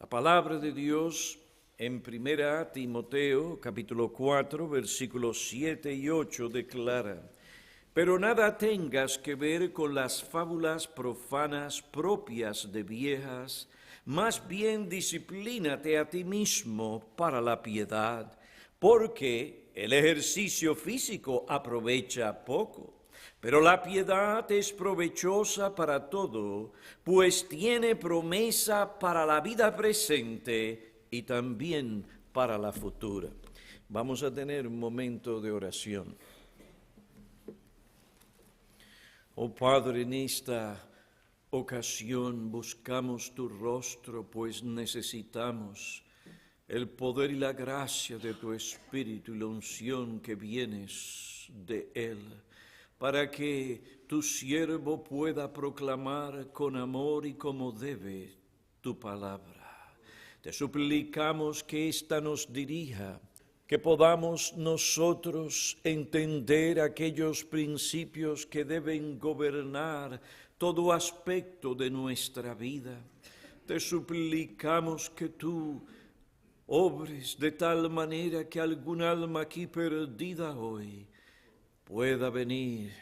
La palabra de Dios en 1 Timoteo, capítulo 4, versículos 7 y 8 declara: pero nada tengas que ver con las fábulas profanas propias de viejas, más bien disciplínate a ti mismo para la piedad, porque el ejercicio físico aprovecha poco. Pero la piedad es provechosa para todo, pues tiene promesa para la vida presente y también para la futura. Vamos a tener un momento de oración. Oh Padre, en esta ocasión buscamos tu rostro, pues necesitamos el poder y la gracia de tu Espíritu y la unción que vienes de Él, para que tu siervo pueda proclamar con amor y como debe tu palabra. Te suplicamos que ésta nos dirija, que podamos nosotros entender aquellos principios que deben gobernar todo aspecto de nuestra vida. Te suplicamos que tú obres de tal manera que algún alma aquí perdida hoy pueda venir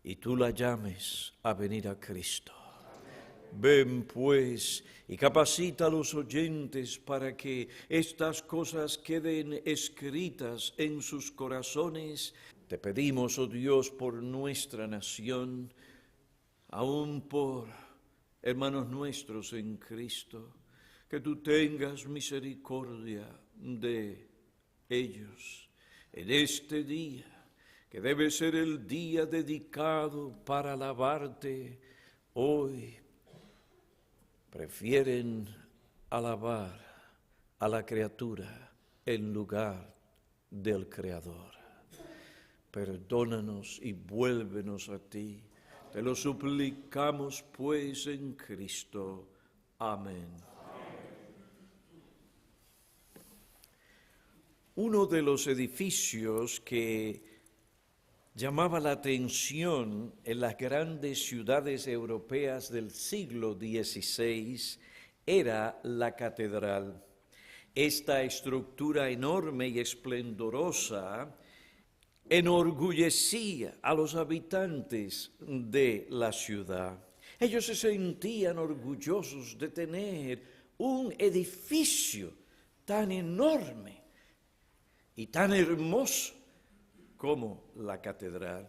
y tú la llames a venir a Cristo. Ven pues y capacita a los oyentes para que estas cosas queden escritas en sus corazones. Te pedimos, oh Dios, por nuestra nación, aún por hermanos nuestros en Cristo, que tú tengas misericordia de ellos en este día, que debe ser el día dedicado para alabarte. Hoy prefieren alabar a la criatura en lugar del Creador. Perdónanos y vuélvenos a ti. Te lo suplicamos pues en Cristo. Amén. Uno de los edificios que llamaba la atención en las grandes ciudades europeas del siglo XVI era la catedral. Esta estructura enorme y esplendorosa enorgullecía a los habitantes de la ciudad. Ellos se sentían orgullosos de tener un edificio tan enorme y tan hermoso como la catedral.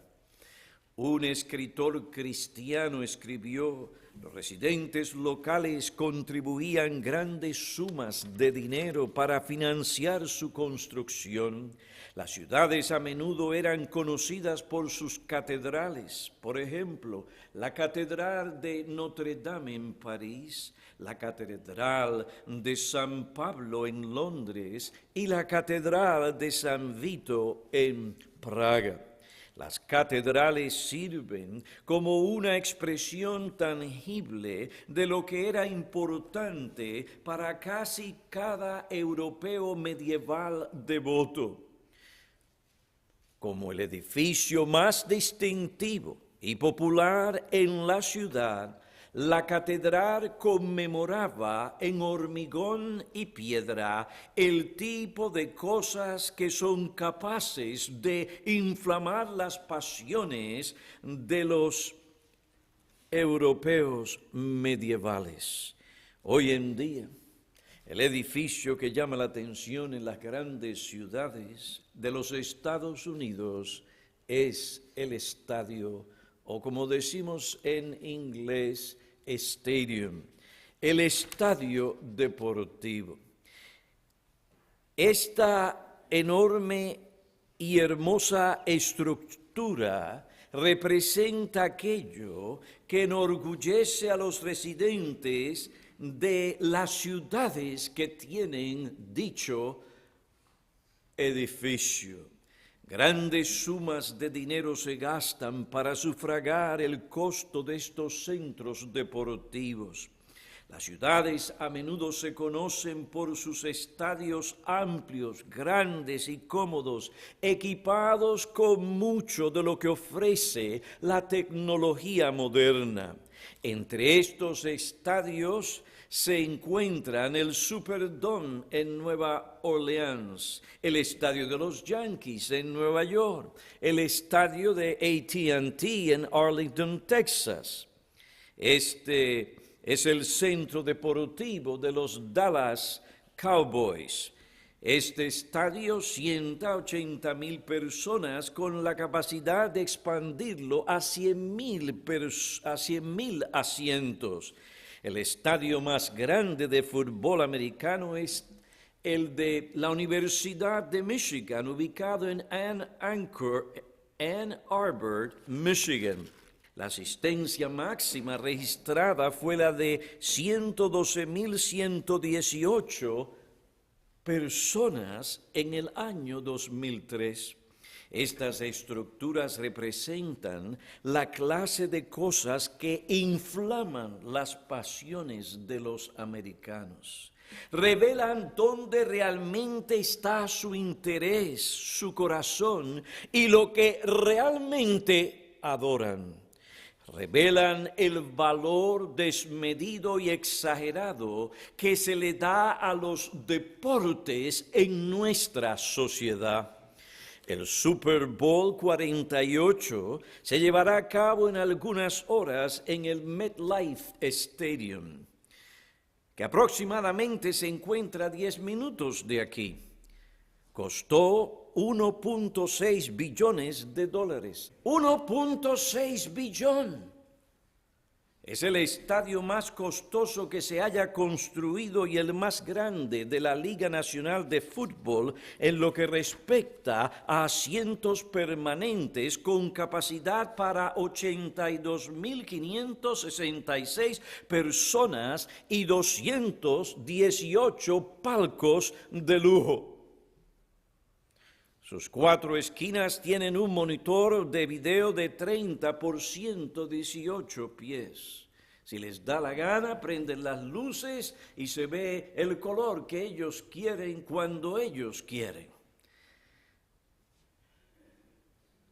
Un escritor cristiano escribió: los residentes locales contribuían grandes sumas de dinero para financiar su construcción. Las ciudades a menudo eran conocidas por sus catedrales. Por ejemplo, la Catedral de Notre Dame en París, la Catedral de San Pablo en Londres y la Catedral de San Vito en Praga. Las catedrales sirven como una expresión tangible de lo que era importante para casi cada europeo medieval devoto. Como el edificio más distintivo y popular en la ciudad, la catedral conmemoraba en hormigón y piedra el tipo de cosas que son capaces de inflamar las pasiones de los europeos medievales. Hoy en día, el edificio que llama la atención en las grandes ciudades de los Estados Unidos es el estadio, o como decimos en inglés, stadium, el estadio deportivo. Esta enorme y hermosa estructura representa aquello que enorgullece a los residentes de las ciudades que tienen dicho edificio. Grandes sumas de dinero se gastan para sufragar el costo de estos centros deportivos. Las ciudades a menudo se conocen por sus estadios amplios, grandes y cómodos, equipados con mucho de lo que ofrece la tecnología moderna. Entre estos estadios se encuentran el Superdome en Nueva Orleans, el estadio de los Yankees en Nueva York, el estadio de AT&T en Arlington, Texas. Este es el centro deportivo de los Dallas Cowboys. Este estadio sienta 80,000 personas con la capacidad de expandirlo a 100,000 asientos. El estadio más grande de fútbol americano es el de la Universidad de Michigan, ubicado en Ann Arbor, Michigan. La asistencia máxima registrada fue la de 112,118 personas en el año 2003. Estas estructuras representan la clase de cosas que inflaman las pasiones de los americanos. Revelan dónde realmente está su interés, su corazón y lo que realmente adoran. Revelan el valor desmedido y exagerado que se le da a los deportes en nuestra sociedad. El Super Bowl 48 se llevará a cabo en algunas horas en el MetLife Stadium, que aproximadamente se encuentra a 10 minutos de aquí. Costó $1.6 billones. 1.6 billón. Es el estadio más costoso que se haya construido y el más grande de la Liga Nacional de Fútbol en lo que respecta a asientos permanentes con capacidad para 82,566 personas y 218 palcos de lujo. Sus 4 esquinas tienen un monitor de video de 30 por 118 pies. Si les da la gana, prenden las luces y se ve el color que ellos quieren cuando ellos quieren.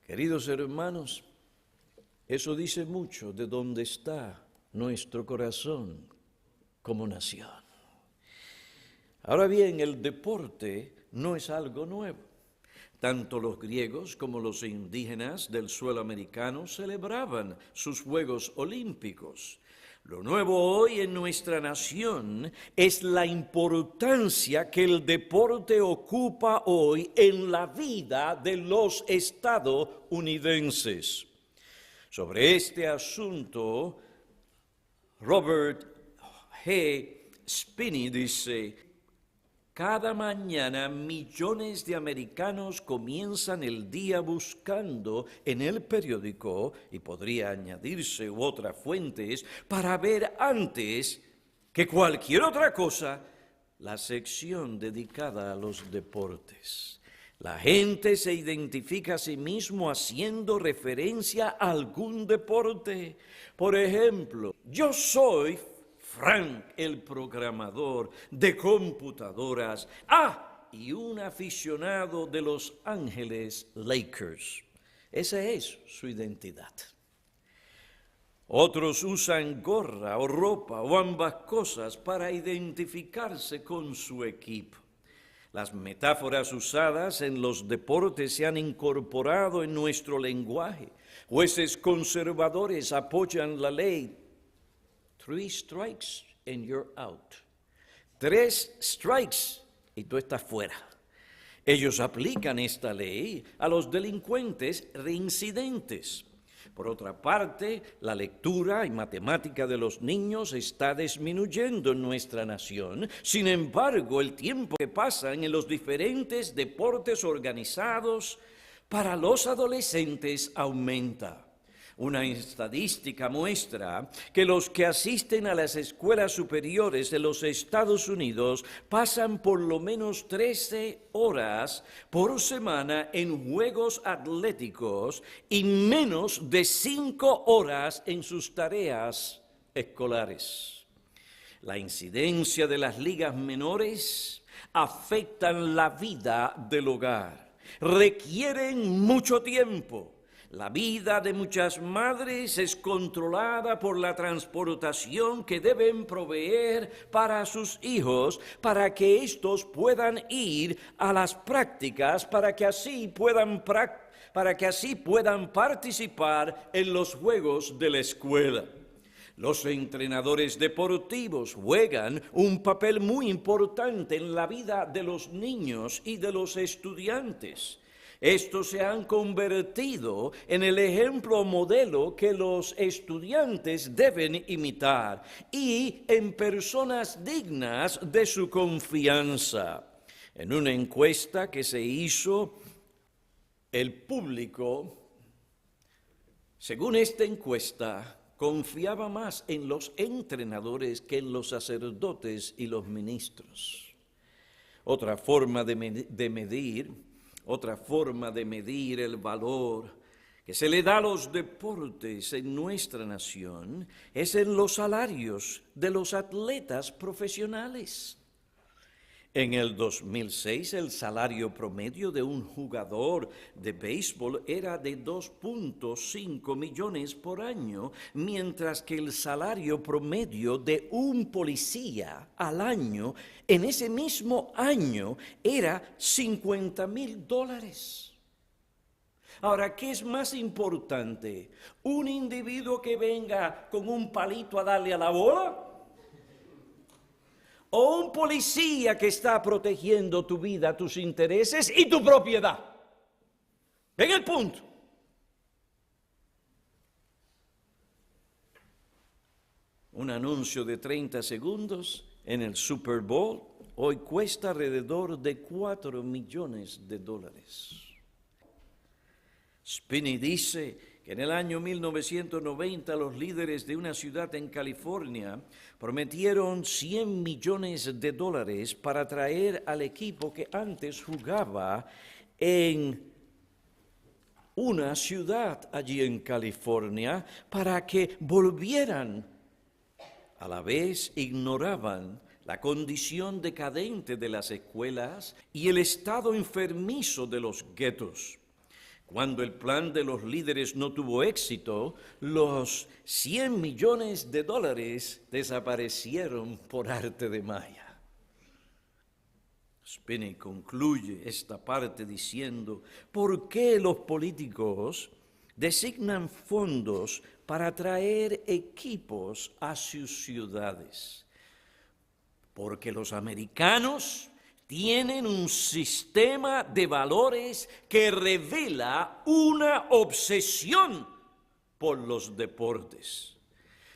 Queridos hermanos, eso dice mucho de dónde está nuestro corazón como nación. Ahora bien, el deporte no es algo nuevo. Tanto los griegos como los indígenas del suelo americano celebraban sus Juegos Olímpicos. Lo nuevo hoy en nuestra nación es la importancia que el deporte ocupa hoy en la vida de los estadounidenses. Sobre este asunto, Robert G. Spinney dice: cada mañana millones de americanos comienzan el día buscando en el periódico, y podría añadirse otras fuentes, para ver antes que cualquier otra cosa la sección dedicada a los deportes. La gente se identifica a sí mismo haciendo referencia a algún deporte. Por ejemplo, yo soy Frank, el programador de computadoras, y un aficionado de Los Ángeles Lakers. Esa es su identidad. Otros usan gorra o ropa o ambas cosas para identificarse con su equipo. Las metáforas usadas en los deportes se han incorporado en nuestro lenguaje. Jueces conservadores apoyan la ley 3 strikes and you're out. 3 strikes y tú estás fuera. Ellos aplican esta ley a los delincuentes reincidentes. Por otra parte, la lectura y matemática de los niños está disminuyendo en nuestra nación. Sin embargo, el tiempo que pasan en los diferentes deportes organizados para los adolescentes aumenta. Una estadística muestra que los que asisten a las escuelas superiores de los Estados Unidos pasan por lo menos 13 horas por semana en juegos atléticos y menos de 5 horas en sus tareas escolares. La incidencia de las ligas menores afectan la vida del hogar, requieren mucho tiempo. La vida de muchas madres es controlada por la transportación que deben proveer para sus hijos, para que éstos puedan ir a las prácticas, para que así puedan participar en los juegos de la escuela. Los entrenadores deportivos juegan un papel muy importante en la vida de los niños y de los estudiantes. Estos se han convertido en el ejemplo modelo que los estudiantes deben imitar y en personas dignas de su confianza. En una encuesta que se hizo, el público, según esta encuesta, confiaba más en los entrenadores que en los sacerdotes y los ministros. Otra forma de medir el valor que se le da a los deportes en nuestra nación es en los salarios de los atletas profesionales. En el 2006, el salario promedio de un jugador de béisbol era de 2.5 millones por año, mientras que el salario promedio de un policía al año, en ese mismo año, era $50,000. Ahora, ¿qué es más importante? ¿Un individuo que venga con un palito a darle a la bola? ¿O un policía que está protegiendo tu vida, tus intereses y tu propiedad? ¿Ven el punto? Un anuncio de 30 segundos en el Super Bowl hoy cuesta alrededor de $4 millones. Spinney dice que en el año 1990 los líderes de una ciudad en California prometieron $100 millones para traer al equipo que antes jugaba en una ciudad allí en California para que volvieran. A la vez ignoraban la condición decadente de las escuelas y el estado enfermizo de los guetos. Cuando el plan de los líderes no tuvo éxito, los $100 millones desaparecieron por arte de magia. Spinney concluye esta parte diciendo, ¿por qué los políticos designan fondos para traer equipos a sus ciudades? Porque los americanos tienen un sistema de valores que revela una obsesión por los deportes.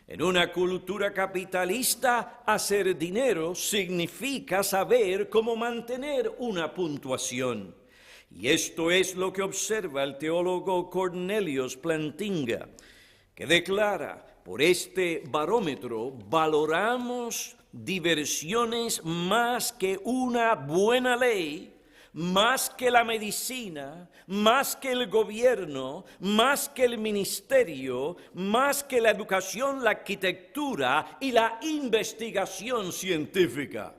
En una cultura capitalista, hacer dinero significa saber cómo mantener una puntuación. Y esto es lo que observa el teólogo Cornelius Plantinga, que declara, por este barómetro valoramos diversiones más que una buena ley, más que la medicina, más que el gobierno, más que el ministerio, más que la educación, la arquitectura y la investigación científica.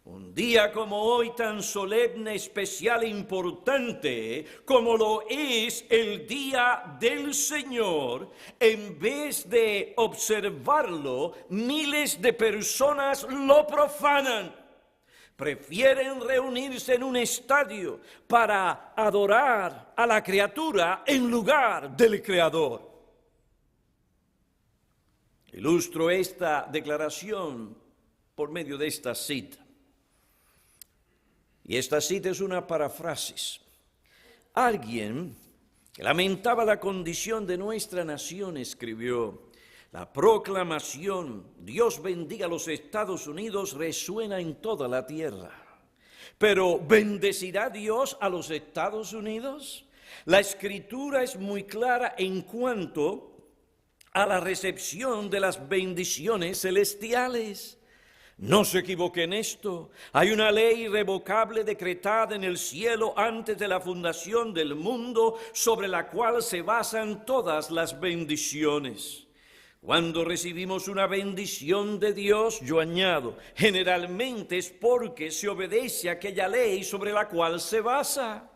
Un día como hoy tan solemne, especial e importante como lo es el Día del Señor, en vez de observarlo, miles de personas lo profanan. Prefieren reunirse en un estadio para adorar a la criatura en lugar del Creador. Ilustro esta declaración por medio de esta cita. Y esta cita es una paráfrasis. Alguien que lamentaba la condición de nuestra nación escribió, la proclamación, Dios bendiga a los Estados Unidos, resuena en toda la tierra. Pero, ¿bendecirá Dios a los Estados Unidos? La Escritura es muy clara en cuanto a la recepción de las bendiciones celestiales. No se equivoque en esto. Hay una ley irrevocable decretada en el cielo antes de la fundación del mundo sobre la cual se basan todas las bendiciones. Cuando recibimos una bendición de Dios, yo añado, generalmente es porque se obedece a aquella ley sobre la cual se basa.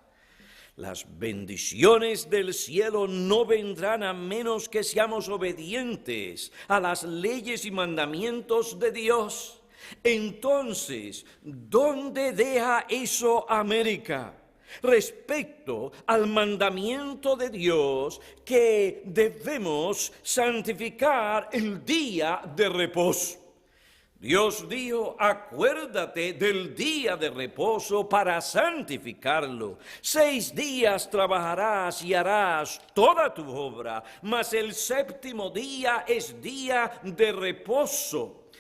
Las bendiciones del cielo no vendrán a menos que seamos obedientes a las leyes y mandamientos de Dios. Entonces, ¿dónde deja eso América respecto al mandamiento de Dios que debemos santificar el día de reposo? Dios dijo, acuérdate del día de reposo para santificarlo. 6 días trabajarás y harás toda tu obra, mas el séptimo día es día de reposo.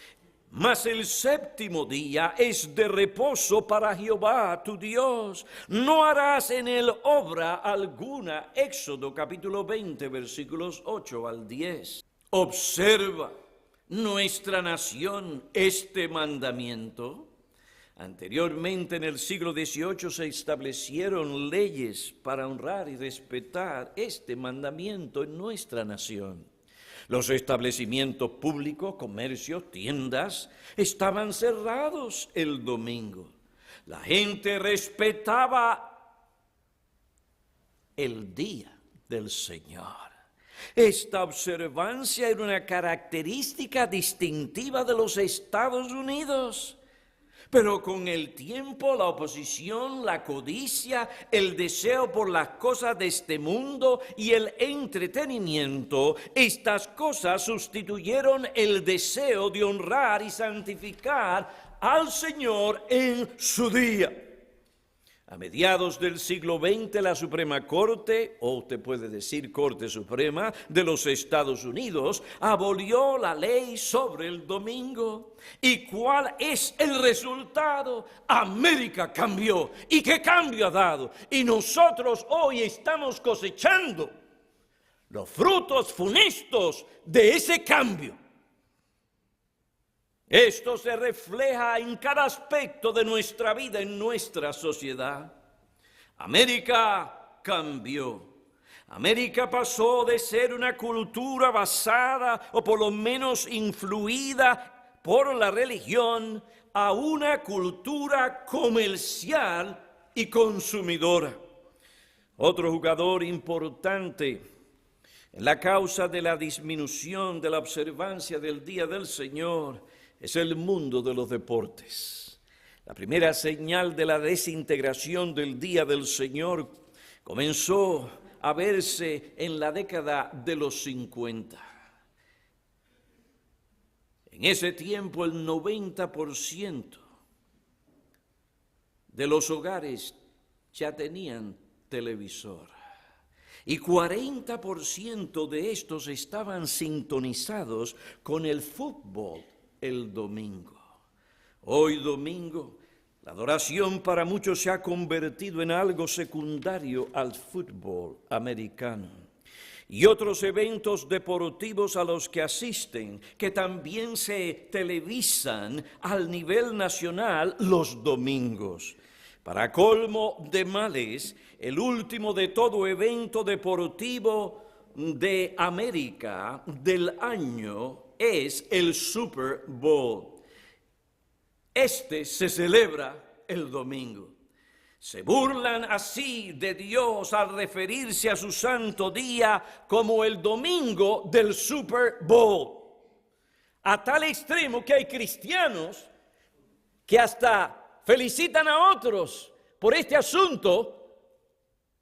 Mas el séptimo día es de reposo para Jehová tu Dios. No harás en él obra alguna. Éxodo capítulo 20, versículos 8 al 10. Observa nuestra nación este mandamiento. Anteriormente, en el siglo XVIII, se establecieron leyes para honrar y respetar este mandamiento en nuestra nación. Los establecimientos públicos, comercios, tiendas, estaban cerrados el domingo. La gente respetaba el día del Señor. Esta observancia era una característica distintiva de los Estados Unidos. Pero con el tiempo, la oposición, la codicia, el deseo por las cosas de este mundo y el entretenimiento, estas cosas sustituyeron el deseo de honrar y santificar al Señor en su día. A mediados del siglo XX, la Suprema Corte, o usted puede decir Corte Suprema, de los Estados Unidos, abolió la ley sobre el domingo. ¿Y cuál es el resultado? América cambió. ¿Y qué cambio ha dado? Y nosotros hoy estamos cosechando los frutos funestos de ese cambio. Esto se refleja en cada aspecto de nuestra vida, en nuestra sociedad. América cambió. América pasó de ser una cultura basada, o por lo menos influida por la religión, a una cultura comercial y consumidora. Otro jugador importante en la causa de la disminución de la observancia del Día del Señor es el mundo de los deportes. La primera señal de la desintegración del Día del Señor comenzó a verse en la década de los 50. En ese tiempo, el 90% de los hogares ya tenían televisor. Y 40% de estos estaban sintonizados con el fútbol el domingo. Hoy domingo, la adoración para muchos se ha convertido en algo secundario al fútbol americano y otros eventos deportivos a los que asisten, que también se televisan al nivel nacional los domingos. Para colmo de males, el último de todo evento deportivo de América del año es el Super Bowl. Este se celebra el domingo. Se burlan así de Dios al referirse a su santo día como el domingo del Super Bowl. A tal extremo que hay cristianos que hasta felicitan a otros por este asunto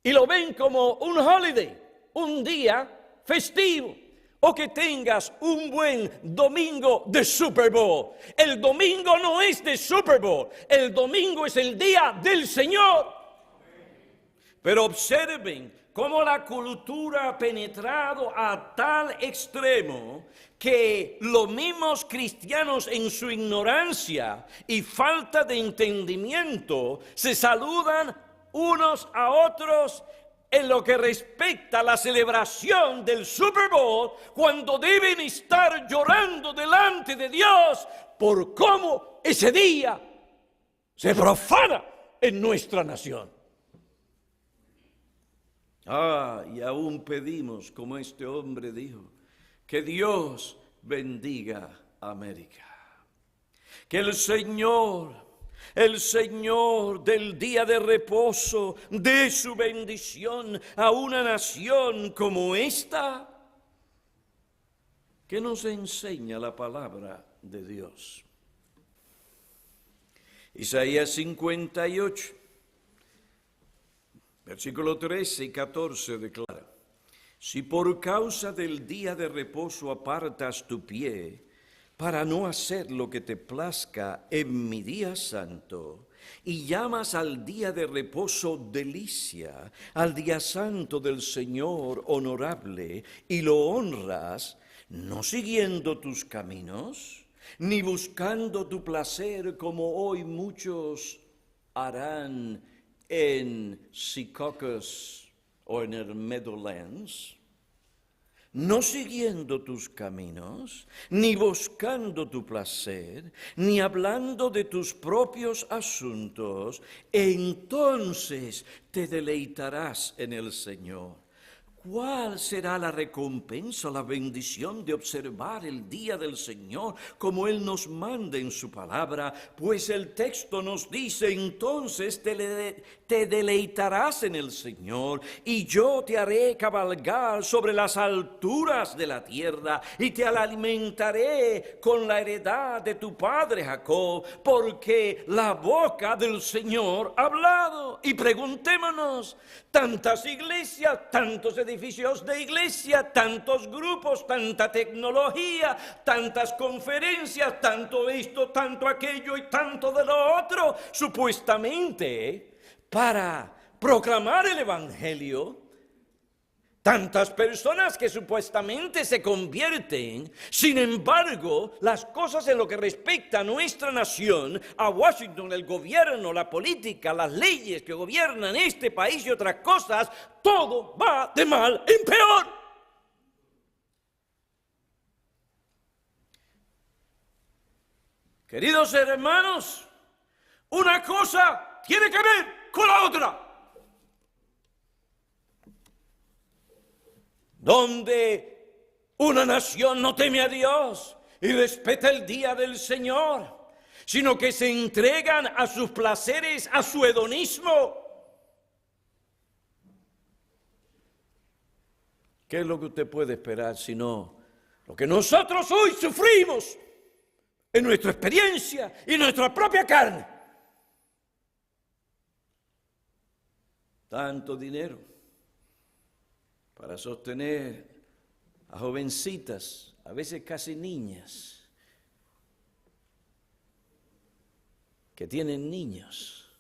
y lo ven como un holiday, un día festivo. O que tengas un buen domingo de Super Bowl. El domingo no es de Super Bowl. El domingo es el día del Señor. Pero observen cómo la cultura ha penetrado a tal extremo que los mismos cristianos, en su ignorancia y falta de entendimiento, se saludan unos a otros en lo que respecta a la celebración del Super Bowl, cuando deben estar llorando delante de Dios por cómo ese día se profana en nuestra nación. Y aún pedimos, como este hombre dijo, que Dios bendiga a América. Que el Señor El Señor del día de reposo dé su bendición a una nación como esta. ¿Qué nos enseña la palabra de Dios? Isaías 58, versículo 13 y 14 declara: si por causa del día de reposo apartas tu pie para no hacer lo que te plazca en mi día santo, y llamas al día de reposo delicia, al día santo del Señor honorable, y lo honras, no siguiendo tus caminos, ni buscando tu placer como hoy muchos harán en Secaucus o en el Meadowlands, no siguiendo tus caminos, ni buscando tu placer, ni hablando de tus propios asuntos, entonces te deleitarás en el Señor. ¿Cuál será la recompensa, la bendición de observar el día del Señor como Él nos manda en su palabra? Pues el texto nos dice: entonces te deleitarás en el Señor, y yo te haré cabalgar sobre las alturas de la tierra, y te alimentaré con la heredad de tu padre Jacob, porque la boca del Señor ha hablado. Y preguntémonos, tantas iglesias, tantos edificios de iglesia, tantos grupos, tanta tecnología, tantas conferencias, tanto esto, tanto aquello y tanto de lo otro, supuestamente para proclamar el Evangelio. Tantas personas que supuestamente se convierten. Sin embargo, las cosas en lo que respecta a nuestra nación, a Washington, el gobierno, la política, las leyes que gobiernan este país y otras cosas, todo va de mal en peor. Queridos hermanos, una cosa tiene que ver con la otra. Donde una nación no teme a Dios y respeta el día del Señor, sino que se entregan a sus placeres, a su hedonismo. ¿Qué es lo que usted puede esperar sino lo que nosotros hoy sufrimos en nuestra experiencia y en nuestra propia carne? Tanto dinero para sostener a jovencitas, a veces casi niñas, que tienen niños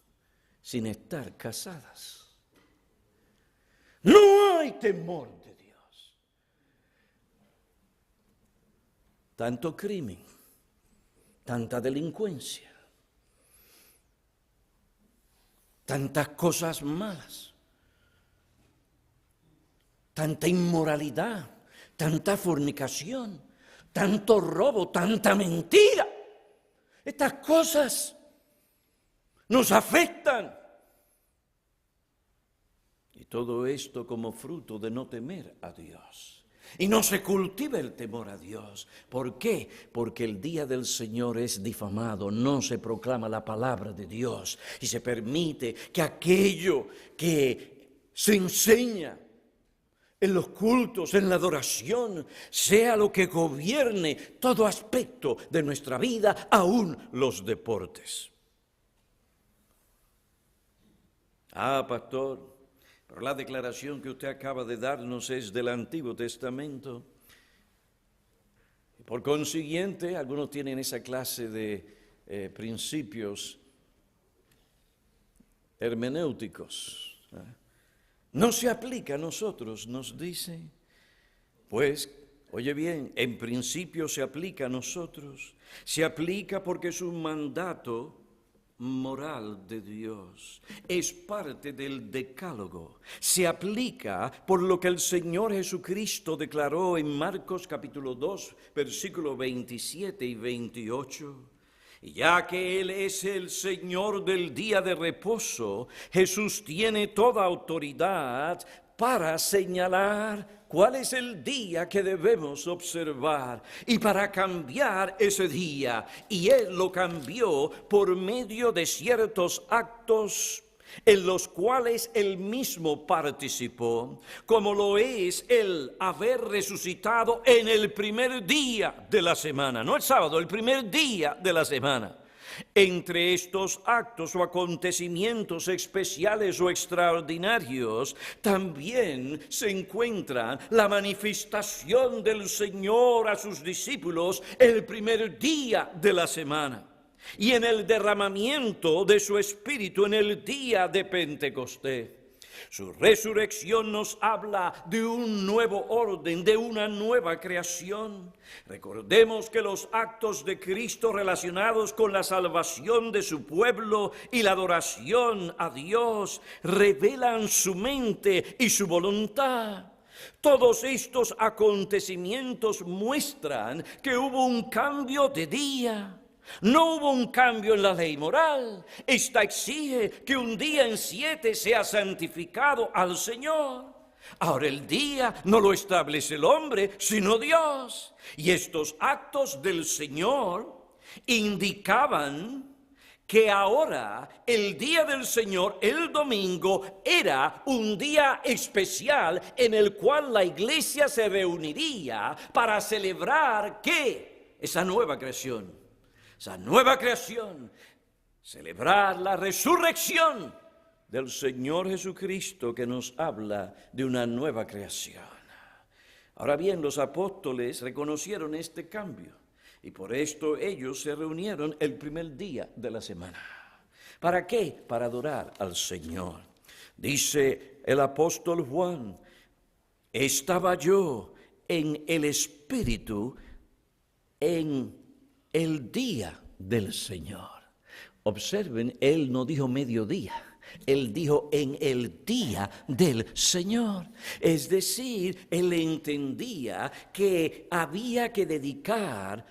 sin estar casadas. No hay temor de Dios. Tanto crimen, tanta delincuencia, tantas cosas malas, tanta inmoralidad, tanta fornicación, tanto robo, tanta mentira. Estas cosas nos afectan. Y todo esto como fruto de no temer a Dios. Y no se cultiva el temor a Dios. ¿Por qué? Porque el día del Señor es difamado, no se proclama la palabra de Dios y se permite que aquello que se enseña en los cultos, en la adoración, sea lo que gobierne todo aspecto de nuestra vida, aún los deportes. Pastor, pero la declaración que usted acaba de darnos es del Antiguo Testamento. Y por consiguiente, algunos tienen esa clase de principios hermenéuticos. No se aplica a nosotros, nos dice. Pues, oye bien, en principio se aplica a nosotros. Se aplica porque es un mandato moral de Dios. Es parte del decálogo. Se aplica por lo que el Señor Jesucristo declaró en Marcos capítulo 2, versículos 27 y 28. Y ya que Él es el Señor del día de reposo, Jesús tiene toda autoridad para señalar cuál es el día que debemos observar y para cambiar ese día. Y Él lo cambió por medio de ciertos actos en los cuales Él mismo participó, como lo es el haber resucitado en el primer día de la semana, no el sábado, el primer día de la semana. Entre estos actos o acontecimientos especiales o extraordinarios también se encuentra la manifestación del Señor a sus discípulos el primer día de la semana y en el derramamiento de su Espíritu en el día de Pentecostés. Su resurrección nos habla de un nuevo orden, de una nueva creación. Recordemos que los actos de Cristo relacionados con la salvación de su pueblo y la adoración a Dios revelan su mente y su voluntad. Todos estos acontecimientos muestran que hubo un cambio de día. No hubo un cambio en la ley moral. Esta exige que un día en 7 sea santificado al Señor. Ahora el día no lo establece el hombre, sino Dios. Y estos actos del Señor indicaban que ahora el día del Señor, el domingo, era un día especial en el cual la iglesia se reuniría para celebrar ¿qué? Esa nueva creación. Esa nueva creación, celebrar la resurrección del Señor Jesucristo que nos habla de una nueva creación. Ahora bien, los apóstoles reconocieron este cambio y por esto ellos se reunieron el primer día de la semana. ¿Para qué? Para adorar al Señor. Dice el apóstol Juan, estaba yo en el Espíritu en el día del Señor. Observen, Él no dijo mediodía, Él dijo en el día del Señor. Es decir, Él entendía que había que dedicar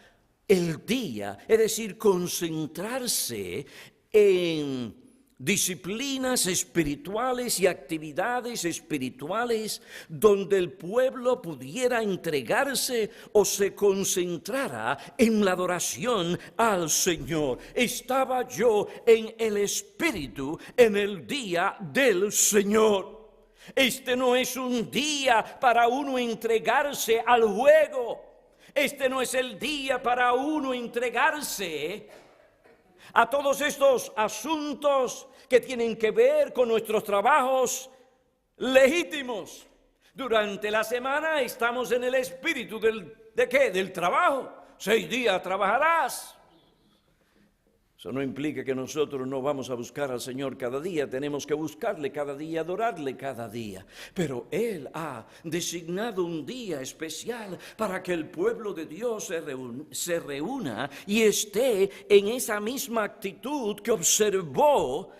el día, es decir, concentrarse en disciplinas espirituales y actividades espirituales donde el pueblo pudiera entregarse o se concentrara en la adoración al Señor. Estaba yo en el Espíritu en el día del Señor. Este no es un día para uno entregarse al juego. Este no es el día para uno entregarse a todos estos asuntos que tienen que ver con nuestros trabajos legítimos. Durante la semana estamos en el espíritu ¿de qué? Del trabajo. 6 días trabajarás. Eso no implica que nosotros no vamos a buscar al Señor cada día. Tenemos que buscarle cada día, adorarle cada día. Pero Él ha designado un día especial para que el pueblo de Dios se reúna y esté en esa misma actitud que observó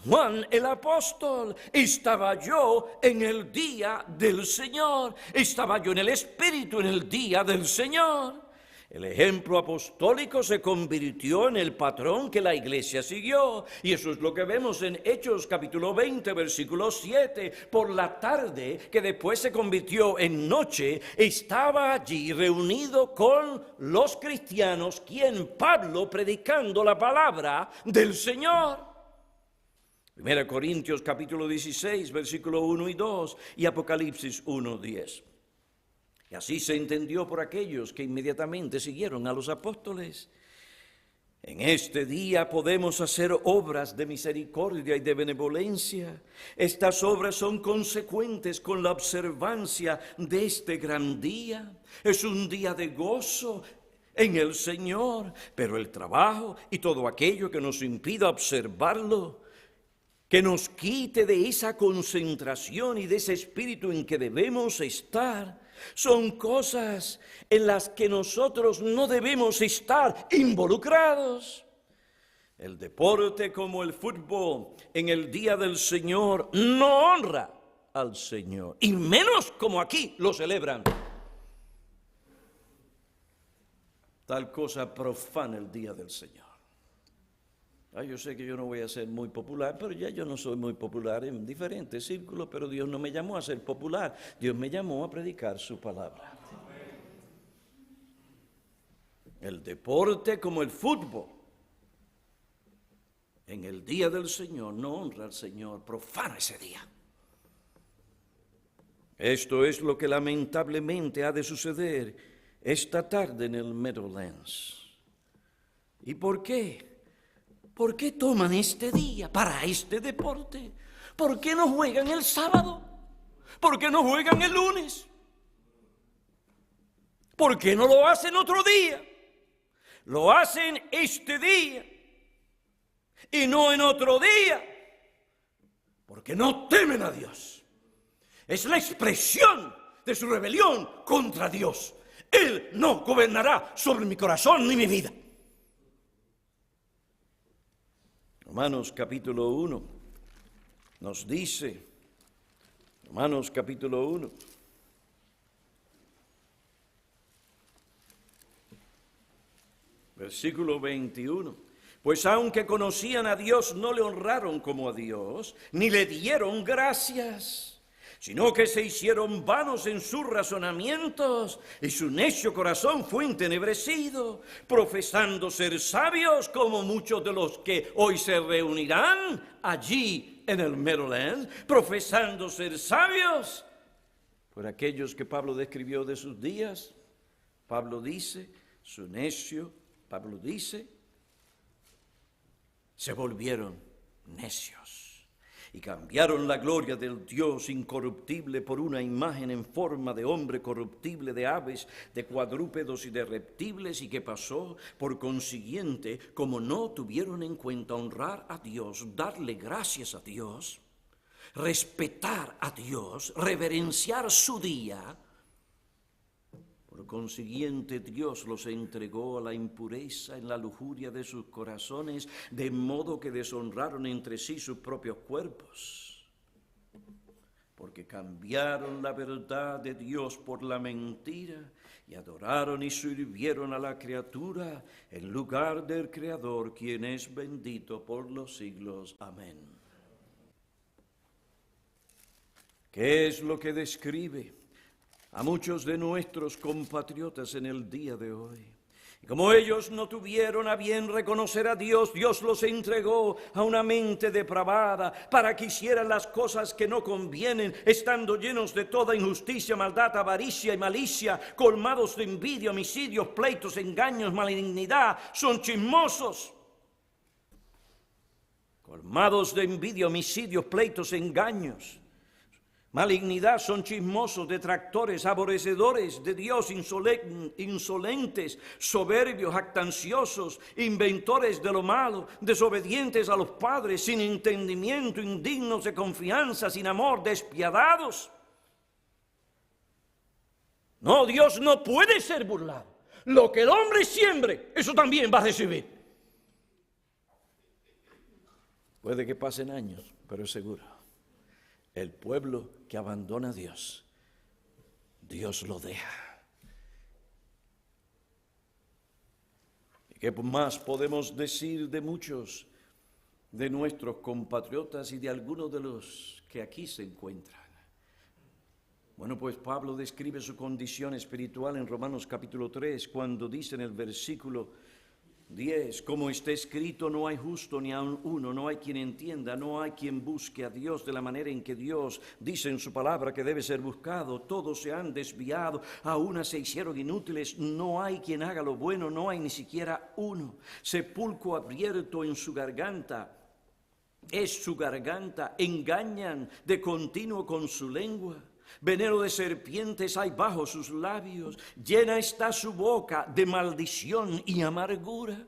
Juan el apóstol. Estaba yo en el día del Señor. Estaba yo en el Espíritu en el día del Señor. El ejemplo apostólico se convirtió en el patrón que la iglesia siguió. Y eso es lo que vemos en Hechos capítulo 20, versículo 7. Por la tarde, que después se convirtió en noche, estaba allí reunido con los cristianos, quien Pablo predicando la palabra del Señor. 1 Corintios capítulo 16, versículo 1 y 2 y Apocalipsis 1, 10. Y así se entendió por aquellos que inmediatamente siguieron a los apóstoles. En este día podemos hacer obras de misericordia y de benevolencia. Estas obras son consecuentes con la observancia de este gran día. Es un día de gozo en el Señor, pero el trabajo y todo aquello que nos impida observarlo, que nos quite de esa concentración y de ese espíritu en que debemos estar, son cosas en las que nosotros no debemos estar involucrados. El deporte como el fútbol en el día del Señor no honra al Señor, y menos como aquí lo celebran. Tal cosa profana el día del Señor. Yo sé que yo no voy a ser muy popular, pero ya yo no soy muy popular en diferentes círculos, pero Dios no me llamó a ser popular, Dios me llamó a predicar su palabra. El deporte como el fútbol, en el día del Señor, no honra al Señor, profana ese día. Esto es lo que lamentablemente ha de suceder esta tarde en el Meadowlands. ¿Y por qué? ¿Por qué toman este día para este deporte? ¿Por qué no juegan el sábado? ¿Por qué no juegan el lunes? ¿Por qué no lo hacen otro día? Lo hacen este día y no en otro día, porque no temen a Dios. Es la expresión de su rebelión contra Dios. Él no gobernará sobre mi corazón ni mi vida. Romanos capítulo 1 nos dice, Romanos capítulo 1, versículo 21, pues aunque conocían a Dios, no le honraron como a Dios, ni le dieron gracias, sino que se hicieron vanos en sus razonamientos, y su necio corazón fue entenebrecido, profesando ser sabios como muchos de los que hoy se reunirán allí en el Meadowlands, profesando ser sabios. Por aquellos que Pablo describió de sus días, Pablo dice, su necio, Pablo dice, se volvieron necios. Y cambiaron la gloria del Dios incorruptible por una imagen en forma de hombre corruptible, de aves, de cuadrúpedos y de reptiles. ¿Y qué pasó? Por consiguiente, como no tuvieron en cuenta honrar a Dios, darle gracias a Dios, respetar a Dios, reverenciar su día, por consiguiente, Dios los entregó a la impureza en la lujuria de sus corazones, de modo que deshonraron entre sí sus propios cuerpos, porque cambiaron la verdad de Dios por la mentira y adoraron y sirvieron a la criatura en lugar del Creador, quien es bendito por los siglos. Amén. ¿Qué es lo que describe a muchos de nuestros compatriotas en el día de hoy? Y como ellos no tuvieron a bien reconocer a Dios, Dios los entregó a una mente depravada para que hicieran las cosas que no convienen, estando llenos de toda injusticia, maldad, avaricia y malicia, colmados de envidia, homicidios, pleitos, engaños, malignidad, son chismosos. Colmados de envidia, homicidios, pleitos, engaños, malignidad, son chismosos, detractores, aborrecedores de Dios, insolentes, soberbios, jactanciosos, inventores de lo malo, desobedientes a los padres, sin entendimiento, indignos de confianza, sin amor, despiadados. No, Dios no puede ser burlado. Lo que el hombre siembre, eso también va a recibir. Puede que pasen años, pero es seguro. El pueblo que abandona a Dios, Dios lo deja. ¿Y qué más podemos decir de muchos de nuestros compatriotas y de algunos de los que aquí se encuentran? Bueno, pues Pablo describe su condición espiritual en Romanos capítulo 3, cuando dice en el versículo 10, como está escrito, no hay justo ni aun uno, no hay quien entienda, no hay quien busque a Dios de la manera en que Dios dice en su palabra que debe ser buscado. Todos se han desviado, a una se hicieron inútiles, no hay quien haga lo bueno, no hay ni siquiera uno. Sepulcro abierto en su garganta, es su garganta, engañan de continuo con su lengua. Veneno de serpientes hay bajo sus labios, llena está su boca de maldición y amargura.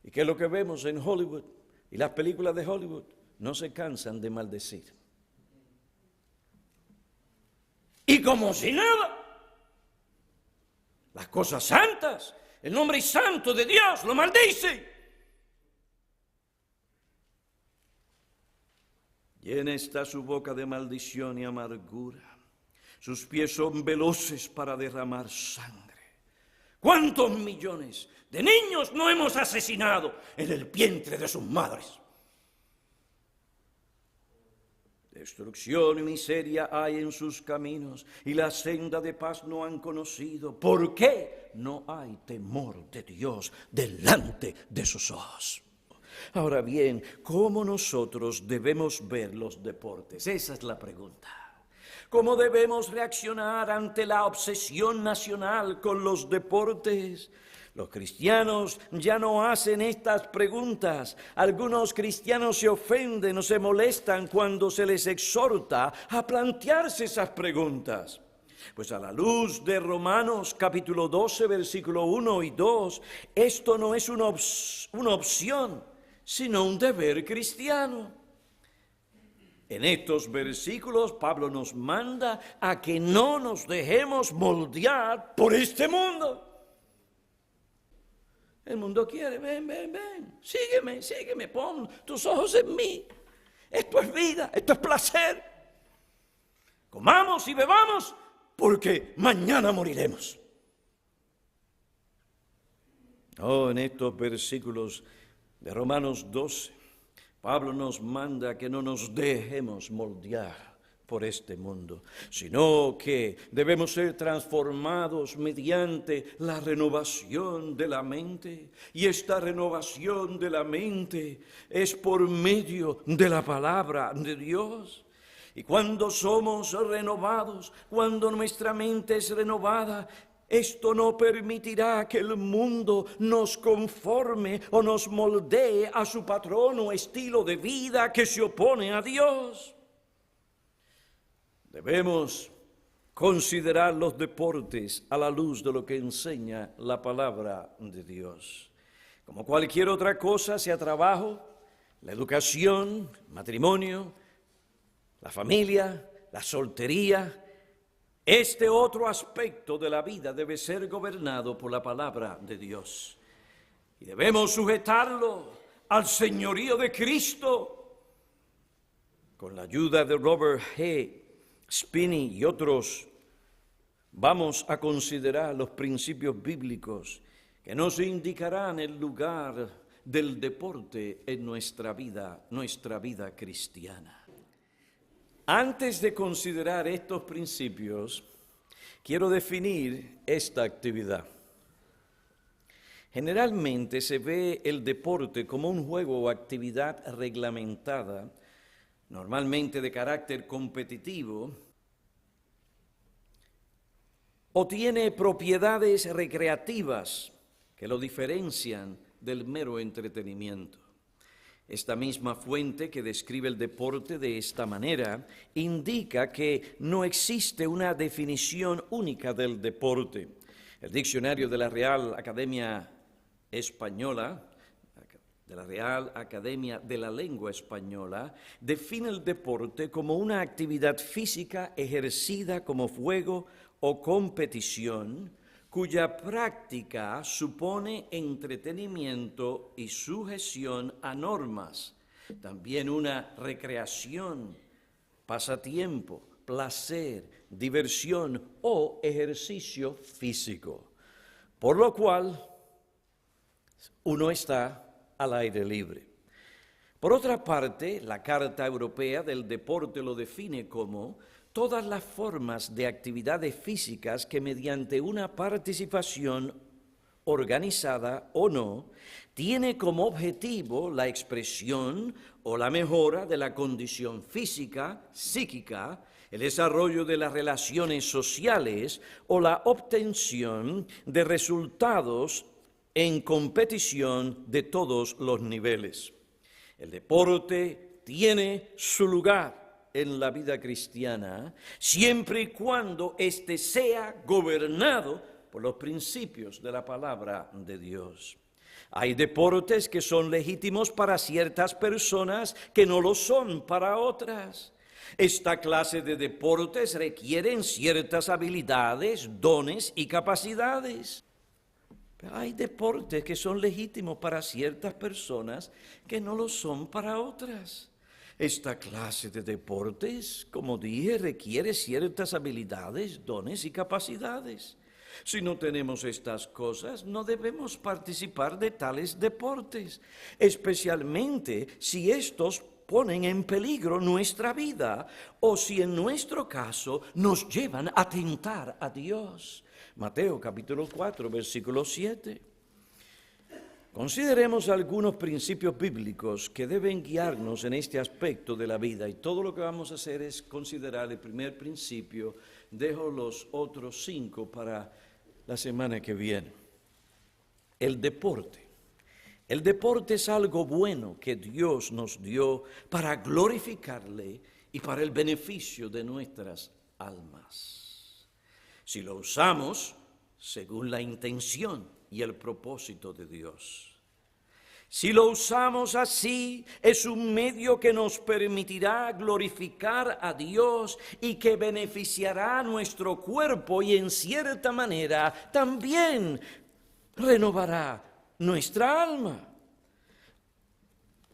¿Y qué es lo que vemos en Hollywood? Y las películas de Hollywood no se cansan de maldecir. Y como si nada, las cosas santas, el nombre santo de Dios lo maldice. Llena está su boca de maldición y amargura. Sus pies son veloces para derramar sangre. ¿Cuántos millones de niños no hemos asesinado en el vientre de sus madres? Destrucción y miseria hay en sus caminos, y la senda de paz no han conocido. ¿Por qué no hay temor de Dios delante de sus ojos? Ahora bien, ¿cómo nosotros debemos ver los deportes? Esa es la pregunta. ¿Cómo debemos reaccionar ante la obsesión nacional con los deportes? Los cristianos ya no hacen estas preguntas. Algunos cristianos se ofenden o se molestan cuando se les exhorta a plantearse esas preguntas. Pues a la luz de Romanos capítulo 12, versículo 1 y 2, esto no es una opción, sino un deber cristiano. En estos versículos Pablo nos manda a que no nos dejemos moldear por este mundo. El mundo quiere, ven, sígueme, pon tus ojos en mí. Esto es vida, esto es placer. Comamos y bebamos porque mañana moriremos. En estos versículos de Romanos 12, Pablo nos manda que no nos dejemos moldear por este mundo, sino que debemos ser transformados mediante la renovación de la mente. Y esta renovación de la mente es por medio de la palabra de Dios. Y cuando somos renovados, cuando nuestra mente es renovada, esto no permitirá que el mundo nos conforme o nos moldee a su patrón o estilo de vida que se opone a Dios. Debemos considerar los deportes a la luz de lo que enseña la palabra de Dios. Como cualquier otra cosa, sea trabajo, la educación, matrimonio, la familia, la soltería, este otro aspecto de la vida debe ser gobernado por la palabra de Dios. Y debemos sujetarlo al señorío de Cristo. Con la ayuda de Robert G. Spinney y otros, vamos a considerar los principios bíblicos que nos indicarán el lugar del deporte en nuestra vida cristiana. Antes de considerar estos principios, quiero definir esta actividad. Generalmente se ve el deporte como un juego o actividad reglamentada, normalmente de carácter competitivo, o tiene propiedades recreativas que lo diferencian del mero entretenimiento. Esta misma fuente que describe el deporte de esta manera indica que no existe una definición única del deporte. El diccionario de la Real Academia Española, de la Real Academia de la Lengua Española, define el deporte como una actividad física ejercida como juego o competición, cuya práctica supone entretenimiento y sujeción a normas, también una recreación, pasatiempo, placer, diversión o ejercicio físico, por lo cual uno está al aire libre. Por otra parte, la Carta Europea del Deporte lo define como todas las formas de actividades físicas que mediante una participación organizada o no, tiene como objetivo la expresión o la mejora de la condición física, psíquica, el desarrollo de las relaciones sociales o la obtención de resultados en competición de todos los niveles. El deporte tiene su lugar en la vida cristiana, siempre y cuando éste sea gobernado por los principios de la palabra de Dios. Hay deportes que son legítimos para ciertas personas que no lo son para otras. Esta clase de deportes requieren ciertas habilidades, dones y capacidades. Pero hay deportes que son legítimos para ciertas personas que no lo son para otras. Esta clase de deportes, como dije, requiere ciertas habilidades, dones y capacidades. Si no tenemos estas cosas, no debemos participar de tales deportes, especialmente si estos ponen en peligro nuestra vida o si en nuestro caso nos llevan a tentar a Dios. Mateo capítulo 4, versículo 7. Consideremos algunos principios bíblicos que deben guiarnos en este aspecto de la vida, y todo lo que vamos a hacer es considerar el primer principio. Dejo los otros 5 para la semana que viene. El deporte. El deporte es algo bueno que Dios nos dio para glorificarle y para el beneficio de nuestras almas. Si lo usamos según la intención y el propósito de Dios. Si lo usamos así, es un medio que nos permitirá glorificar a Dios y que beneficiará a nuestro cuerpo y en cierta manera también renovará nuestra alma.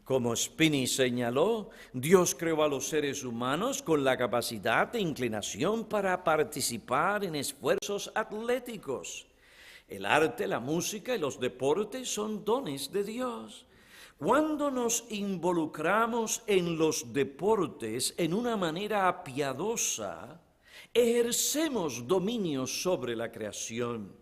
Como Spinney señaló, Dios creó a los seres humanos con la capacidad e inclinación para participar en esfuerzos atléticos. El arte, la música y los deportes son dones de Dios. Cuando nos involucramos en los deportes en una manera piadosa, ejercemos dominio sobre la creación.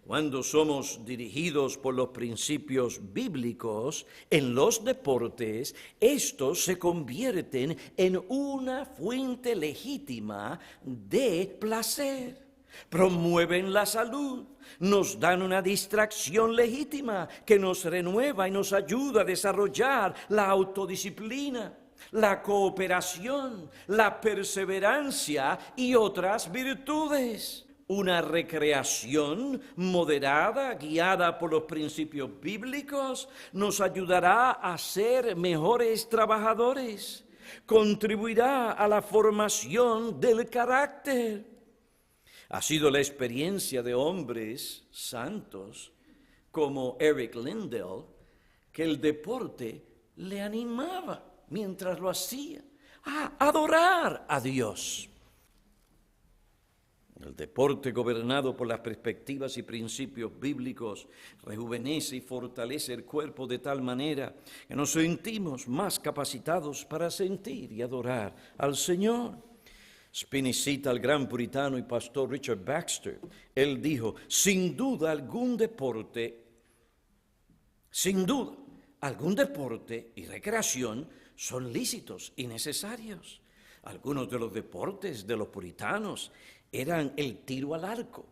Cuando somos dirigidos por los principios bíblicos en los deportes, estos se convierten en una fuente legítima de placer. Promueven la salud, nos dan una distracción legítima que nos renueva y nos ayuda a desarrollar la autodisciplina, la cooperación, la perseverancia y otras virtudes. Una recreación moderada, guiada por los principios bíblicos, nos ayudará a ser mejores trabajadores, contribuirá a la formación del carácter. Ha sido la experiencia de hombres santos como Eric Liddell que el deporte le animaba mientras lo hacía a adorar a Dios. El deporte gobernado por las perspectivas y principios bíblicos rejuvenece y fortalece el cuerpo de tal manera que nos sentimos más capacitados para sentir y adorar al Señor. Spinney cita al gran puritano y pastor Richard Baxter. Él dijo, sin duda algún deporte y recreación son lícitos y necesarios. Algunos de los deportes de los puritanos eran el tiro al arco,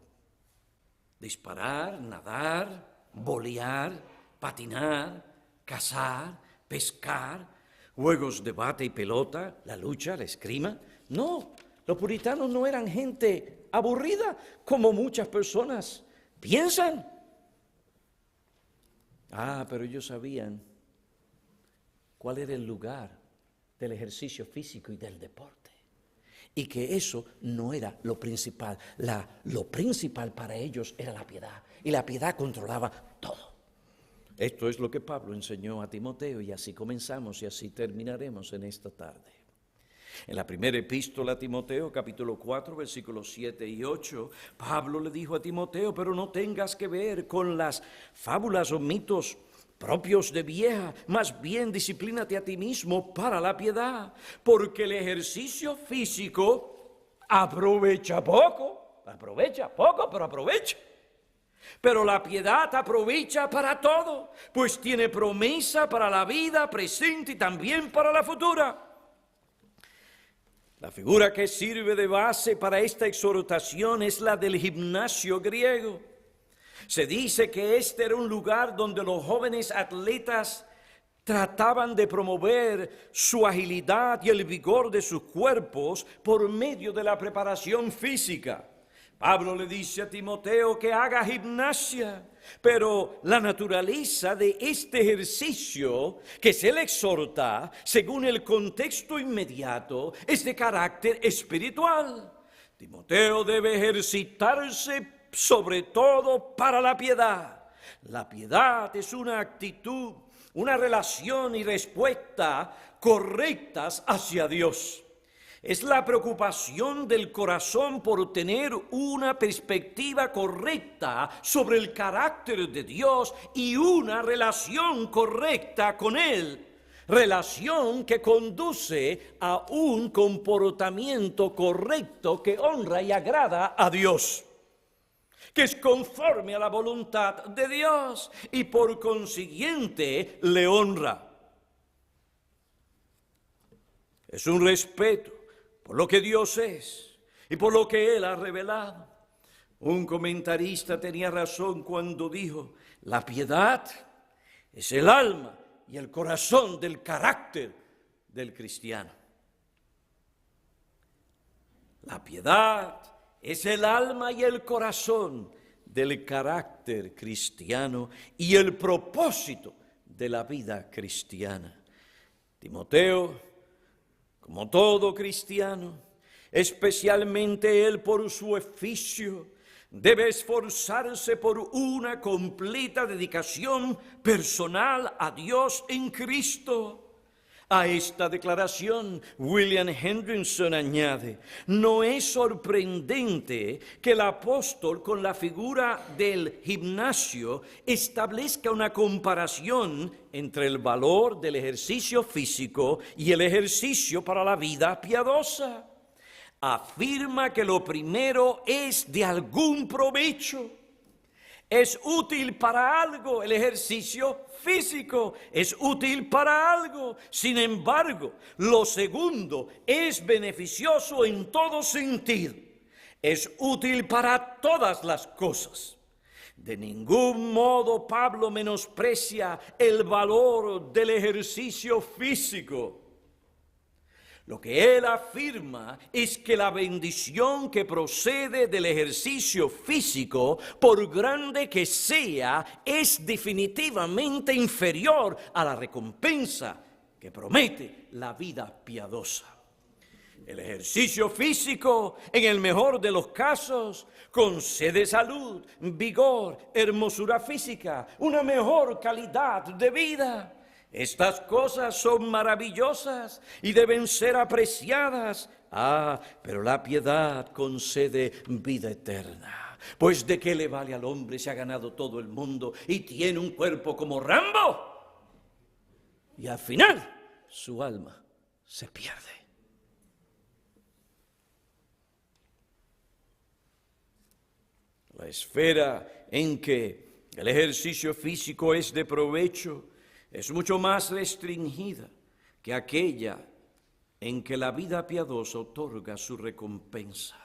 disparar, nadar, bolear, patinar, cazar, pescar, juegos de bate y pelota, la lucha, la esgrima. No, los puritanos no eran gente aburrida como muchas personas piensan. Pero ellos sabían cuál era el lugar del ejercicio físico y del deporte. Y que eso no era lo principal. Lo principal para ellos era la piedad. Y la piedad controlaba todo. Esto es lo que Pablo enseñó a Timoteo y así comenzamos y así terminaremos en esta tarde. En la primera epístola a Timoteo, capítulo 4, versículos 7 y 8, Pablo le dijo a Timoteo, pero no tengas que ver con las fábulas o mitos propios de vieja, más bien disciplínate a ti mismo para la piedad, porque el ejercicio físico aprovecha poco, pero aprovecha. Pero la piedad aprovecha para todo, pues tiene promesa para la vida presente y también para la futura. La figura que sirve de base para esta exhortación es la del gimnasio griego. Se dice que este era un lugar donde los jóvenes atletas trataban de promover su agilidad y el vigor de sus cuerpos por medio de la preparación física. Pablo le dice a Timoteo que haga gimnasia, pero la naturaleza de este ejercicio que se le exhorta, según el contexto inmediato, es de carácter espiritual. Timoteo debe ejercitarse sobre todo para la piedad. La piedad es una actitud, una relación y respuesta correctas hacia Dios. Es la preocupación del corazón por tener una perspectiva correcta sobre el carácter de Dios y una relación correcta con Él. Relación que conduce a un comportamiento correcto que honra y agrada a Dios, que es conforme a la voluntad de Dios y por consiguiente le honra. Es un respeto por lo que Dios es y por lo que Él ha revelado. Un comentarista tenía razón cuando dijo: la piedad es el alma y el corazón del carácter del cristiano. La piedad es el alma y el corazón del carácter cristiano y el propósito de la vida cristiana. Timoteo, como todo cristiano, especialmente él por su oficio, debe esforzarse por una completa dedicación personal a Dios en Cristo. A esta declaración, William Hendrickson añade: no es sorprendente que el apóstol, con la figura del gimnasio, establezca una comparación entre el valor del ejercicio físico y el ejercicio para la vida piadosa. Afirma que lo primero es de algún provecho. Es útil para algo el ejercicio físico, es útil para algo. Sin embargo, lo segundo es beneficioso en todo sentido. Es útil para todas las cosas. De ningún modo Pablo menosprecia el valor del ejercicio físico. Lo que él afirma es que la bendición que procede del ejercicio físico, por grande que sea, es definitivamente inferior a la recompensa que promete la vida piadosa. El ejercicio físico, en el mejor de los casos, concede salud, vigor, hermosura física, una mejor calidad de vida. Estas cosas son maravillosas y deben ser apreciadas. Pero la piedad concede vida eterna. Pues ¿de qué le vale al hombre si ha ganado todo el mundo y tiene un cuerpo como Rambo? Y al final su alma se pierde. La esfera en que el ejercicio físico es de provecho es mucho más restringida que aquella en que la vida piadosa otorga su recompensa.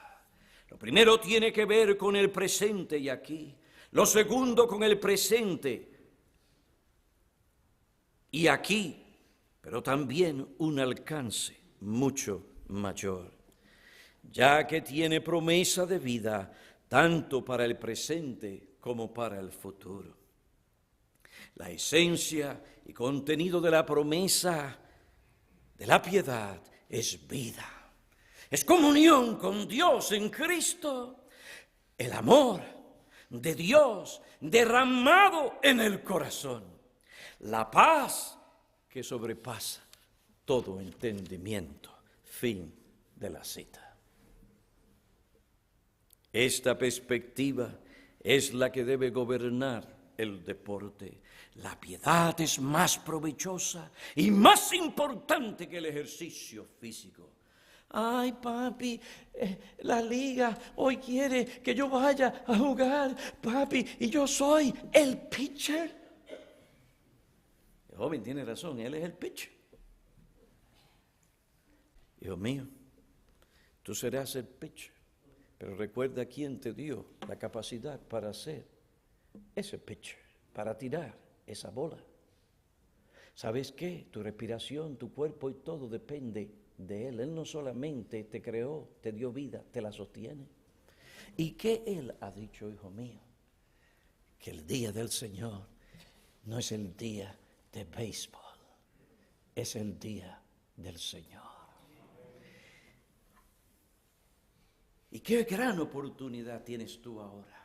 Lo primero tiene que ver con el presente y aquí. Lo segundo con el presente y aquí, pero también un alcance mucho mayor, ya que tiene promesa de vida tanto para el presente como para el futuro. La esencia y contenido de la promesa de la piedad es vida, es comunión con Dios en Cristo, el amor de Dios derramado en el corazón, la paz que sobrepasa todo entendimiento. Fin de la cita. Esta perspectiva es la que debe gobernar el deporte. La piedad es más provechosa y más importante que el ejercicio físico. Ay, papi, la liga hoy quiere que yo vaya a jugar, papi, y yo soy el pitcher. El joven tiene razón, él es el pitcher. Hijo mío, tú serás el pitcher, pero recuerda quién te dio la capacidad para ser ese pitcher, para tirar esa bola. ¿Sabes qué? Tu respiración, tu cuerpo y todo depende de Él. Él no solamente te creó, te dio vida, te la sostiene. ¿Y qué Él ha dicho, hijo mío? Que el día del Señor no es el día de béisbol, es el día del Señor. Y qué gran oportunidad tienes tú ahora.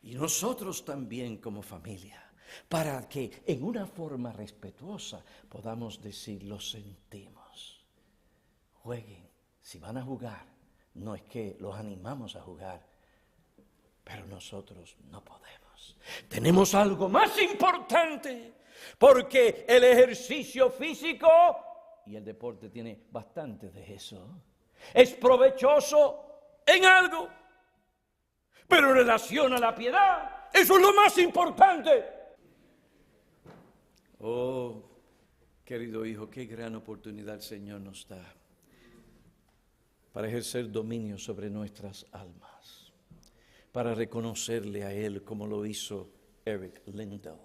Y nosotros también como familia, para que en una forma respetuosa podamos decir: lo sentimos. Jueguen Si van a jugar, no es que los animamos a jugar, pero nosotros no podemos. Tenemos algo más importante, porque el ejercicio físico, y el deporte tiene bastante de eso, es provechoso en algo, pero en relación a la piedad, eso es lo más importante. Oh, querido hijo, qué gran oportunidad el Señor nos da para ejercer dominio sobre nuestras almas, para reconocerle a Él como lo hizo Eric Liddell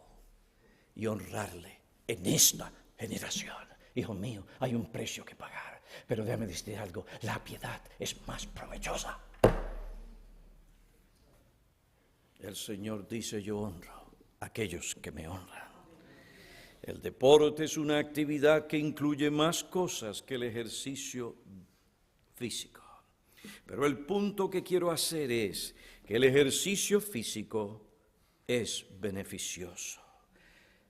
y honrarle en esta generación. Hijo mío, hay un precio que pagar, pero déjame decir algo, la piedad es más provechosa. El Señor dice, yo honro a aquellos que me honran. El deporte es una actividad que incluye más cosas que el ejercicio físico. Pero el punto que quiero hacer es que el ejercicio físico es beneficioso.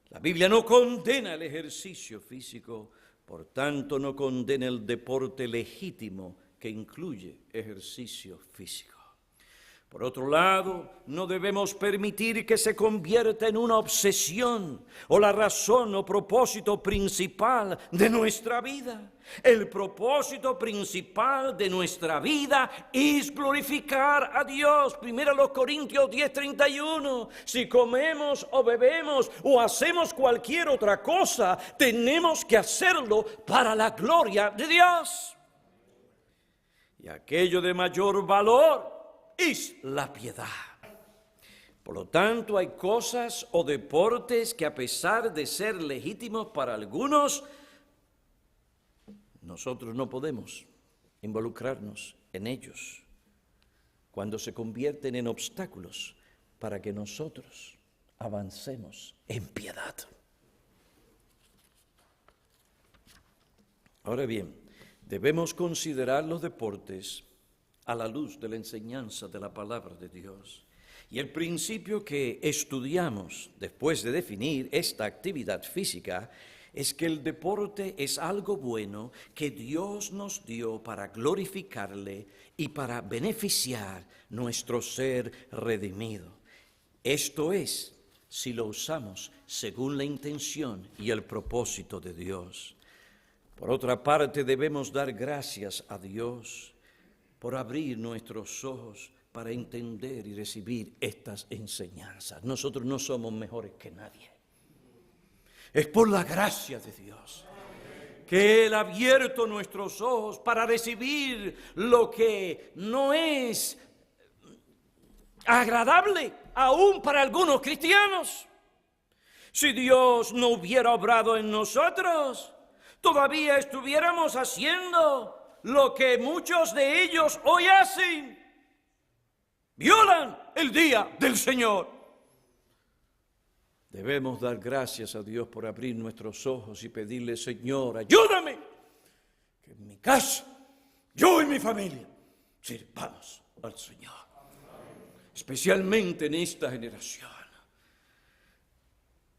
La Biblia no condena el ejercicio físico, por tanto no condena el deporte legítimo que incluye ejercicio físico. Por otro lado, no debemos permitir que se convierta en una obsesión o la razón o propósito principal de nuestra vida. El propósito principal de nuestra vida es glorificar a Dios. 1 Corintios 10:31. Si comemos o bebemos o hacemos cualquier otra cosa, tenemos que hacerlo para la gloria de Dios. Y aquello de mayor valor es la piedad. Por lo tanto, hay cosas o deportes que a pesar de ser legítimos para algunos, nosotros no podemos involucrarnos en ellos cuando se convierten en obstáculos para que nosotros avancemos en piedad. Ahora bien, debemos considerar los deportes a la luz de la enseñanza de la palabra de Dios. Y el principio que estudiamos después de definir esta actividad física es que el deporte es algo bueno que Dios nos dio para glorificarle y para beneficiar nuestro ser redimido. Esto es, si lo usamos según la intención y el propósito de Dios. Por otra parte, debemos dar gracias a Dios por abrir nuestros ojos para entender y recibir estas enseñanzas. Nosotros no somos mejores que nadie. Es por la gracia de Dios que Él ha abierto nuestros ojos para recibir lo que no es agradable aún para algunos cristianos. Si Dios no hubiera obrado en nosotros, todavía estuviéramos haciendo lo que muchos de ellos hoy hacen. Violan el día del Señor. Debemos dar gracias a Dios por abrir nuestros ojos y pedirle, Señor, ayúdame, que en mi casa, yo y mi familia, sirvamos al Señor. Especialmente en esta generación.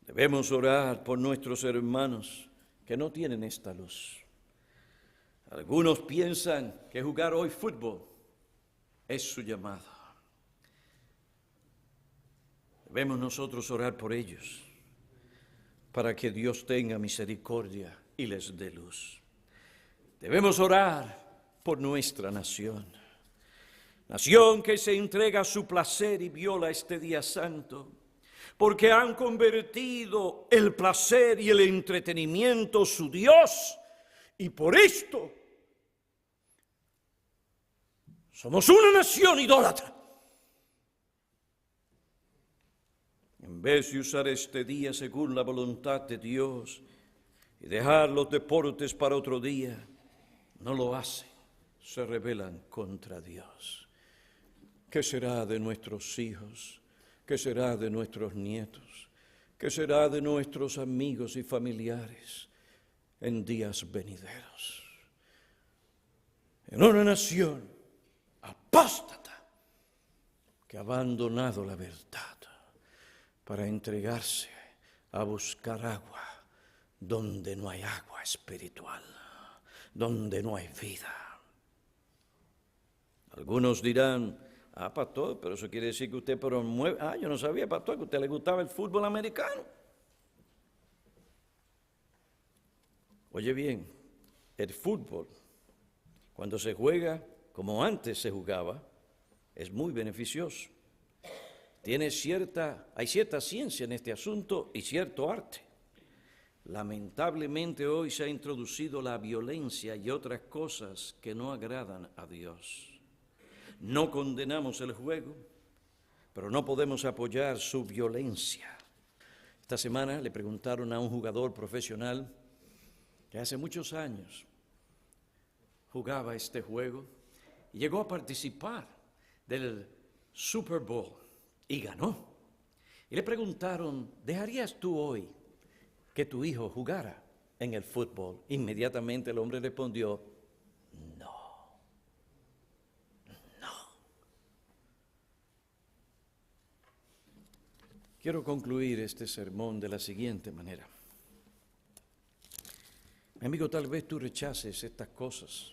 Debemos orar por nuestros hermanos que no tienen esta luz. Algunos piensan que jugar hoy fútbol es su llamado. Debemos nosotros orar por ellos para que Dios tenga misericordia y les dé luz. Debemos orar por nuestra nación. Nación que se entrega a su placer y viola este día santo, porque han convertido el placer y el entretenimiento su Dios, y por esto somos una nación idólatra. En vez de usar este día según la voluntad de Dios y dejar los deportes para otro día, no lo hacen, se rebelan contra Dios. ¿Qué será de nuestros hijos? ¿Qué será de nuestros nietos? ¿Qué será de nuestros amigos y familiares en días venideros? En una nación apóstata que ha abandonado la verdad para entregarse a buscar agua donde no hay agua espiritual, donde no hay vida. Algunos dirán, pastor, pero eso quiere decir que usted promueve. Yo no sabía, pastor, que a usted le gustaba el fútbol americano. Oye bien, el fútbol, cuando se juega como antes se jugaba, es muy beneficioso. Hay cierta ciencia en este asunto y cierto arte. Lamentablemente hoy se ha introducido la violencia y otras cosas que no agradan a Dios. No condenamos el juego, pero no podemos apoyar su violencia. Esta semana le preguntaron a un jugador profesional que hace muchos años jugaba este juego y llegó a participar del Super Bowl y ganó. Y le preguntaron, ¿dejarías tú hoy que tu hijo jugara en el fútbol? Inmediatamente el hombre respondió, no. Quiero concluir este sermón de la siguiente manera. Mi amigo, tal vez tú rechaces estas cosas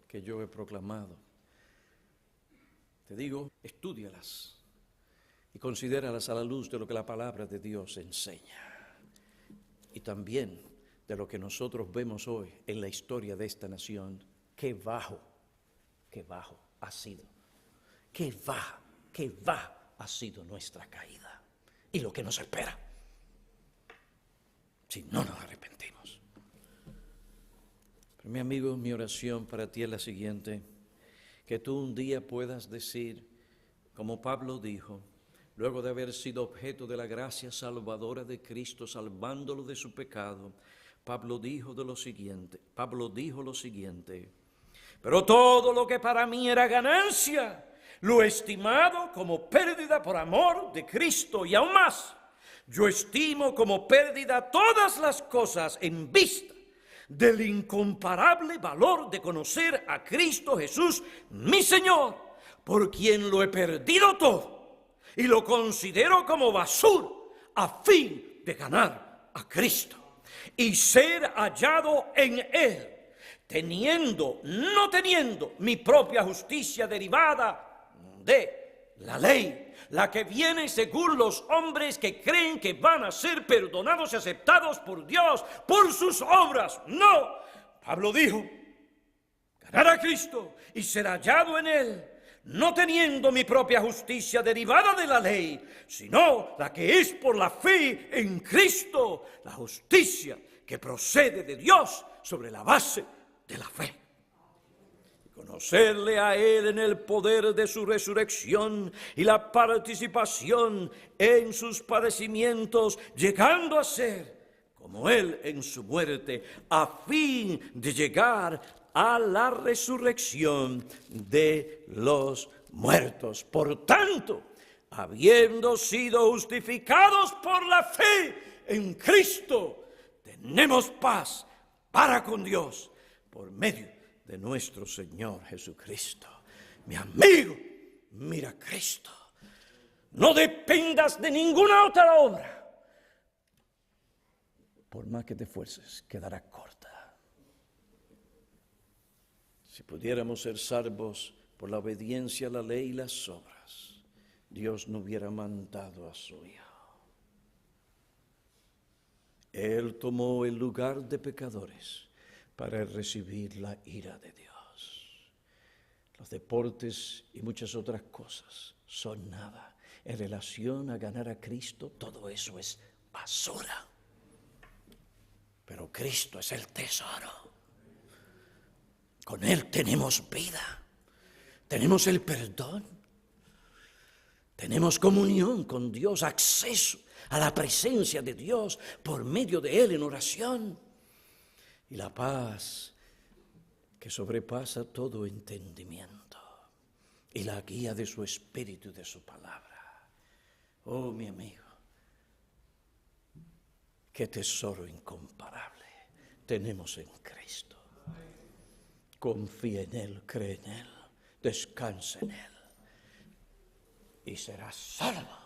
que yo he proclamado. Te digo, estúdialas y considéralas a la luz de lo que la palabra de Dios enseña. Y también de lo que nosotros vemos hoy en la historia de esta nación, qué bajo ha sido, qué baja ha sido nuestra caída y lo que nos espera si no nos arrepentimos. Pero mi amigo, mi oración para ti es la siguiente, que tú un día puedas decir, como Pablo dijo, luego de haber sido objeto de la gracia salvadora de Cristo, salvándolo de su pecado, Pablo dijo lo siguiente, pero todo lo que para mí era ganancia, lo he estimado como pérdida por amor de Cristo, y aún más, yo estimo como pérdida todas las cosas en vista del incomparable valor de conocer a Cristo Jesús, mi Señor, por quien lo he perdido todo y lo considero como basura a fin de ganar a Cristo y ser hallado en Él, no teniendo mi propia justicia derivada de la ley, la que viene según los hombres que creen que van a ser perdonados y aceptados por Dios por sus obras. No, Pablo dijo, ganar a Cristo y ser hallado en Él, no teniendo mi propia justicia derivada de la ley, sino la que es por la fe en Cristo, la justicia que procede de Dios sobre la base de la fe. Conocerle a Él en el poder de su resurrección y la participación en sus padecimientos, llegando a ser como Él en su muerte, a fin de llegar a la resurrección de los muertos. Por tanto, habiendo sido justificados por la fe en Cristo, tenemos paz para con Dios por medio de nuestro Señor Jesucristo. Mi amigo, mira a Cristo. No dependas de ninguna otra obra. Por más que te esfuerces, quedará corta. Si pudiéramos ser salvos por la obediencia a la ley y las obras, Dios no hubiera mandado a su Hijo. Él tomó el lugar de pecadores para recibir la ira de Dios. Los deportes y muchas otras cosas son nada. En relación a ganar a Cristo, todo eso es basura. Pero Cristo es el tesoro. Con Él tenemos vida, tenemos el perdón, tenemos comunión con Dios, acceso a la presencia de Dios por medio de Él en oración. Y la paz que sobrepasa todo entendimiento y la guía de su Espíritu y de su palabra. Oh, mi amigo, qué tesoro incomparable tenemos en Cristo. Confía en Él, cree en Él, descansa en Él y serás salvo.